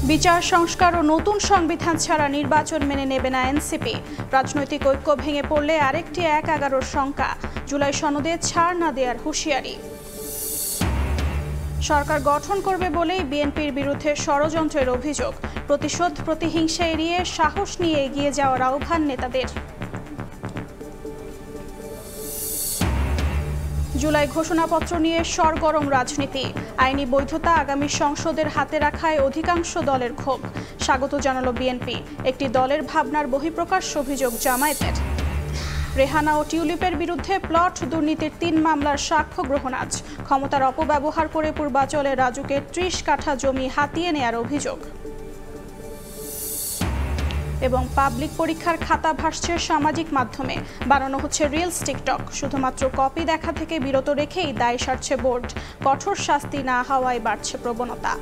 বিচার সংস্কার ও নতুন সংবিধান ছাড়া নির্বাচন মেনে নেবে না এনসিপি। রাজনৈতিক ঐক্য ভেঙে পড়লে আরেকটি ১/১১ শঙ্কা। জুলাই সনদে ছাড় না দেওয়ার হুঁশিয়ারি। সরকার গঠন করবে বলেই বিএনপির বিরুদ্ধে ষড়যন্ত্রের অভিযোগ। প্রতিশোধ প্রতিহিংসা এড়িয়ে সাহস নিয়ে এগিয়ে যাওয়ার আহ্বান নেতাদের। জুলাই ঘোষণাপত্র নিয়ে সরগরম রাজনীতি। আইনি বৈধতা আগামী সংসদের হাতে রাখায় অধিকাংশ দলের ক্ষোভ। স্বাগত জানালো বিএনপি। একটি দলের ভাবনার বহিঃপ্রকাশ অভিযোগ জামায়াতের। রেহানা ও টিউলিপের বিরুদ্ধে প্লট দুর্নীতির ৩ মামলার সাক্ষ্য গ্রহণ আজ। ক্ষমতার অপব্যবহার করে পূর্বাঞ্চলে রাজুকে ৩০ কাঠা জমি হাতিয়ে নেয়ার অভিযোগ। এবং পাবলিক পরীক্ষার খাতা ভাসছে সামাজিক মাধ্যমে। বানানো হচ্ছে রিলস, টিকটক। শুধুমাত্র কপি দেখা থেকে বিরত রেখেই দায় সারছে বোর্ড। কঠোর শাস্তি না হওয়ায় বাড়ছে প্রবণতা।